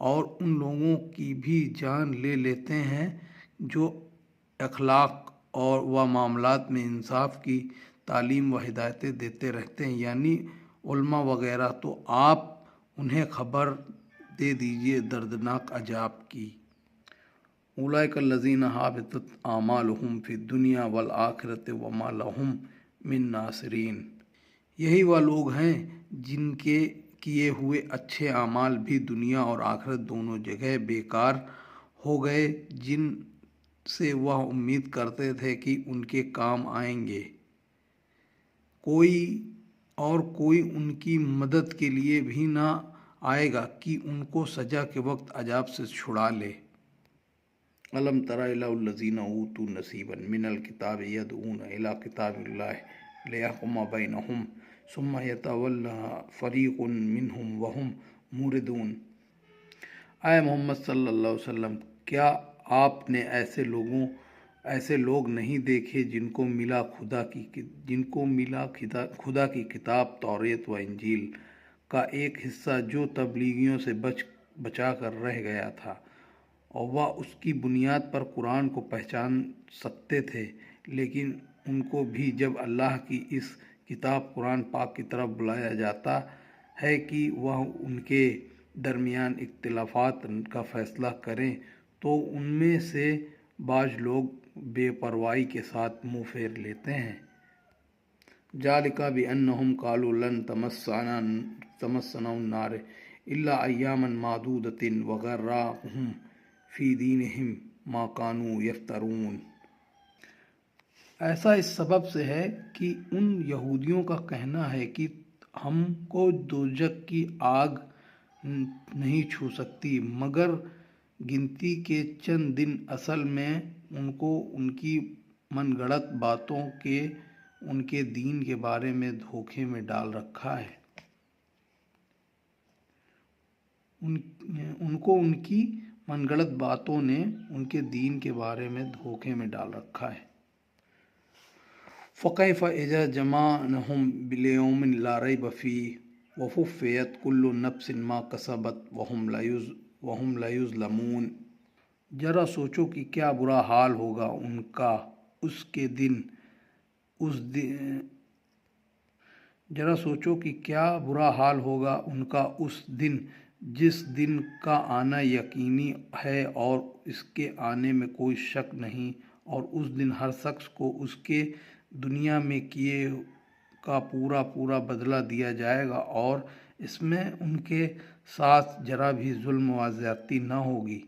اور ان لوگوں کی بھی جان لے لیتے ہیں جو اخلاق اور معاملات میں انصاف کی تعلیم و ہدایتیں دیتے رہتے ہیں، یعنی علماء وغیرہ۔ تو آپ انہیں خبر دے دیجئے دردناک عذاب کی۔ اولئک الذین حبطت اعمالہم فی الدنیا والآخرۃ وما لہم من ناصرین۔ یہی وہ لوگ ہیں جن کے کیے ہوئے اچھے اعمال بھی دنیا اور آخرت دونوں جگہ بیکار ہو گئے، جن سے وہ امید کرتے تھے کہ ان کے کام آئیں گے، کوئی ان کی مدد کے لیے بھی نہ آئے گا کہ ان کو سزا کے وقت عذاب سے چھڑا لے۔ الم تر الی الذین اوتوا نصیبا من الکتاب یدعون الی کتاب اللہ لیحکم بینہم ثم یتولی فریق منہم وہم معرضون۔ اے محمد صلی اللہ علیہ وسلم، کیا آپ نے ایسے لوگ نہیں دیکھے جن کو ملا خدا کی کتاب توریت و انجیل کا ایک حصہ جو تبلیغیوں سے بچا کر رہ گیا تھا، اور وہ اس کی بنیاد پر قرآن کو پہچان سکتے تھے، لیکن ان کو بھی جب اللہ کی اس کتاب قرآن پاک کی طرف بلایا جاتا ہے کہ وہ ان کے درمیان اختلافات کا فیصلہ کریں، تو ان میں سے بعض لوگ بے پرواہی کے ساتھ منہ پھیر لیتے ہیں۔ ذالک بأنہم قالوا لن تمسنا النار الا ایاما معدودۃ وغرہم فی دینہم ما کانوا یفترون۔ ایسا اس سبب سے ہے کہ ان یہودیوں کا کہنا ہے کہ ہم کو دوزخ کی آگ نہیں چھو سکتی مگر گنتی کے چند دن۔ اصل میں ان کو ان کی من گھڑت باتوں کے ان کے دین کے بارے میں دھوکے میں ڈال رکھا ہے۔ ان کو ان کی من گھڑت باتوں نے ان کے دین کے بارے میں دھوکے میں ڈال رکھا ہے۔ فَكَيْفَ إِذَا جَمَعْنَاهُمْ لِيَوْمٍ لَا رَيْبَ فِيهِ وَوَفِّيَتْ كُلُّ نَفْسٍ مَا كَسَبَتْ وَهُمْ لَا يُظْلَمُونَ۔ ذرا سوچو کہ کیا برا حال ہوگا ان کا اس دن جس دن کا آنا یقینی ہے اور اس کے آنے میں کوئی شک نہیں، اور اس دن ہر شخص کو اس کے دنیا میں کیے کا پورا بدلہ دیا جائے گا، اور اس میں ان کے ساتھ ذرا بھی ظلم و زیادتی نہ ہوگی۔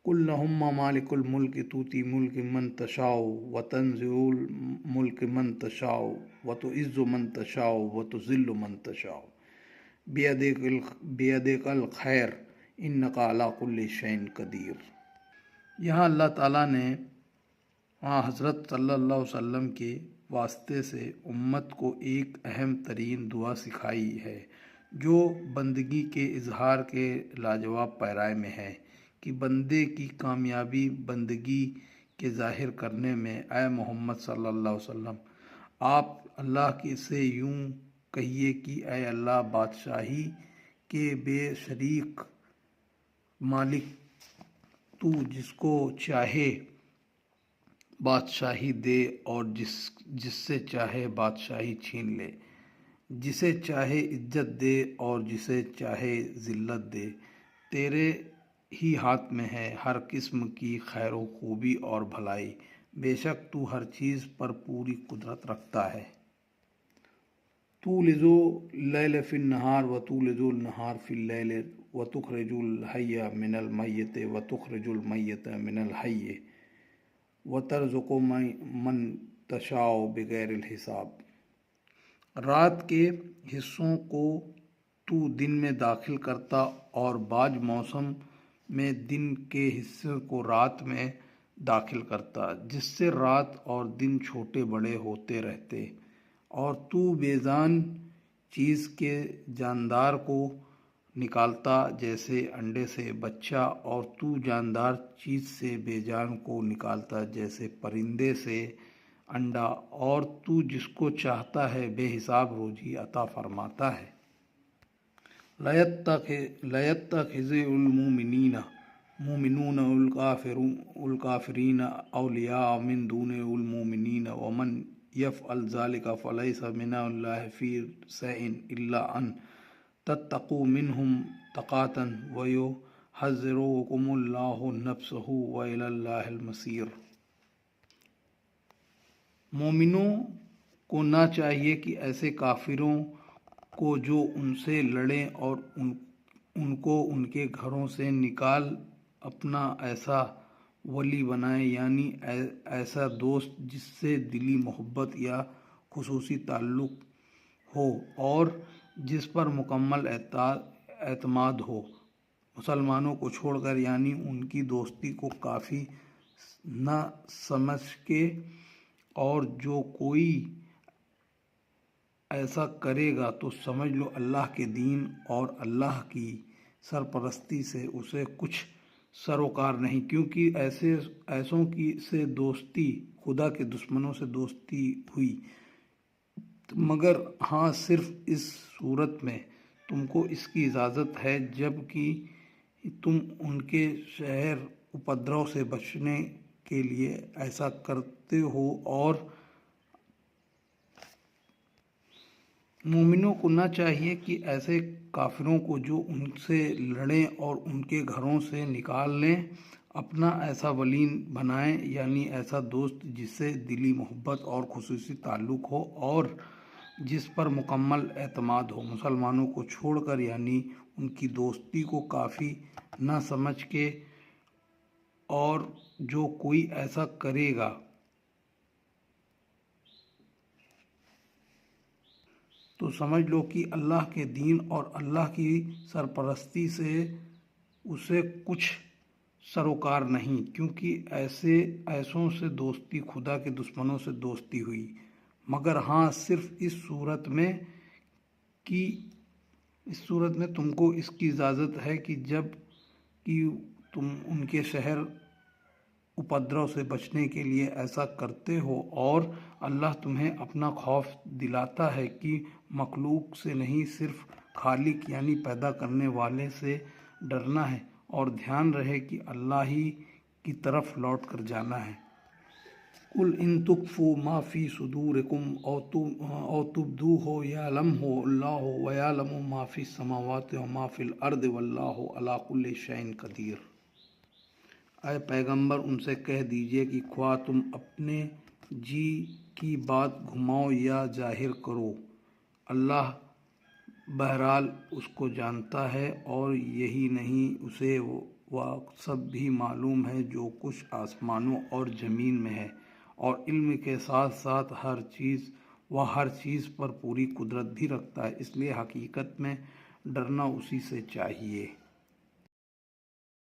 قُلْ اللَّهُمَّ مَالِكَ الْمُلْكِ تُؤْتِي الْمُلْكَ مَن تَشَاءُ وَتَنزِعُ الْمُلْكَ مَن تَشَاءُ وَتُعِزُّ مَن تَشَاءُ وَتُذِلُّ مَن تَشَاءُ بِيَدِكَ الْخَيْرُ إِنَّكَ عَلَىٰ كُلِّ شَيْءٍ قَدِيرٌ۔ یہاں اللہ تعالیٰ نے حضرت صلی اللہ علیہ وسلم کے واسطے سے امت کو ایک اہم ترین دعا سکھائی ہے جو بندگی کے اظہار کے لاجواب پیرائے میں ہے کہ بندے کی کامیابی بندگی کے ظاہر کرنے میں۔ اے محمد صلی اللہ علیہ وسلم، آپ اللہ سے یوں کہیے کہ اے اللہ، بادشاہی کے بے شریک مالک، تو جس کو چاہے بادشاہی دے اور جس سے چاہے بادشاہی چھین لے، جسے چاہے عزت دے اور جسے چاہے ذلت دے، تیرے ہی ہاتھ میں ہے ہر قسم کی خیر و خوبی اور بھلائی، بے شک تو ہر چیز پر پوری قدرت رکھتا ہے۔ تولج اللیل فی النہار وتولج النہار فی اللیل وتخرج الحی من المیت وتخرج المیت من الحی وترزق من تشاء بغیر الحساب۔ رات کے حصوں کو تو دن میں داخل کرتا اور بعض موسم میں دن کے حصے کو رات میں داخل کرتا، جس سے رات اور دن چھوٹے بڑے ہوتے رہتے، اور تو بے جان چیز کے جاندار کو نکالتا جیسے انڈے سے بچہ، اور تو جاندار چیز سے بے جان کو نکالتا جیسے پرندے سے انڈا، اور تو جس کو چاہتا ہے بے حساب روزی عطا فرماتا ہے۔ لَيَتَّخِذِ المؤمنون الکافرین اولیاء من دون المؤمنین ومن يفعل ذلك فليس من الله في شيء إلا أن تتقوا منهم تقاة ويحذركم الله نفسه وإلى الله المصير۔ مومنوں کو نہ چاہیے کہ ایسے کافروں کو جو ان سے لڑیں اور ان کو ان کے گھروں سے نکال اپنا ایسا ولی بنائیں، یعنی ایسا دوست جس سے دلی محبت یا خصوصی تعلق ہو اور جس پر مکمل اعتماد ہو۔ مسلمانوں کو چھوڑ کر یعنی ان کی دوستی کو کافی نہ سمجھ کے، اور جو کوئی ایسا کرے گا تو سمجھ لو اللہ کے دین اور اللہ کی سرپرستی سے اسے کچھ سروکار نہیں، کیونکہ ایسوں کی سے دوستی خدا کے دشمنوں سے دوستی ہوئی، مگر ہاں صرف اس صورت میں تم کو اس کی اجازت ہے جب کہ تم ان کے شر اپدرو سے بچنے کے لیے ایسا کرتے ہو۔ اور مومنوں کو نہ چاہیے کہ ایسے کافروں کو جو ان سے لڑیں اور ان کے گھروں سے نکال لیں اپنا ایسا ولی بنائیں، یعنی ایسا دوست جس سے دلی محبت اور خصوصی تعلق ہو اور جس پر مکمل اعتماد ہو۔ مسلمانوں کو چھوڑ کر یعنی ان کی دوستی کو کافی نہ سمجھ کے، اور جو کوئی ایسا کرے گا تو سمجھ لو کہ اللہ کے دین اور اللہ کی سرپرستی سے اسے کچھ سروکار نہیں، کیونکہ ایسوں سے دوستی خدا کے دشمنوں سے دوستی ہوئی، مگر ہاں صرف اس صورت میں تم کو اس کی اجازت ہے کہ جب کہ تم ان کے شر اپدرو سے بچنے کے لیے ایسا کرتے ہو، اور اللہ تمہیں اپنا خوف دلاتا ہے کہ مخلوق سے نہیں صرف خالق یعنی پیدا کرنے والے سے ڈرنا ہے، اور دھیان رہے کہ اللہ ہی کی طرف لوٹ کر جانا ہے۔ قُلْ إِن تُخْفُوا مَا فِي صُدُورِكُمْ أَوْ تُبْدُوهُ يَعْلَمْهُ اللَّهُ وَيَعْلَمُ مَا فِي السَّمَاوَاتِ وَمَا فِي الْأَرْضِ وَاللَّهُ عَلَى كُلِّ شَيْءٍ قَدِيرٌ۔ اے پیغمبر ان سے کہہ دیجئے کہ خواہ تم اپنے جی کی بات گھماؤ یا ظاہر کرو، اللہ بہرحال اس کو جانتا ہے، اور یہی نہیں اسے وہ سب بھی معلوم ہے جو کچھ آسمانوں اور زمین میں ہے، اور علم کے ساتھ ساتھ ہر چیز پر پوری قدرت بھی رکھتا ہے، اس لیے حقیقت میں ڈرنا اسی سے چاہیے۔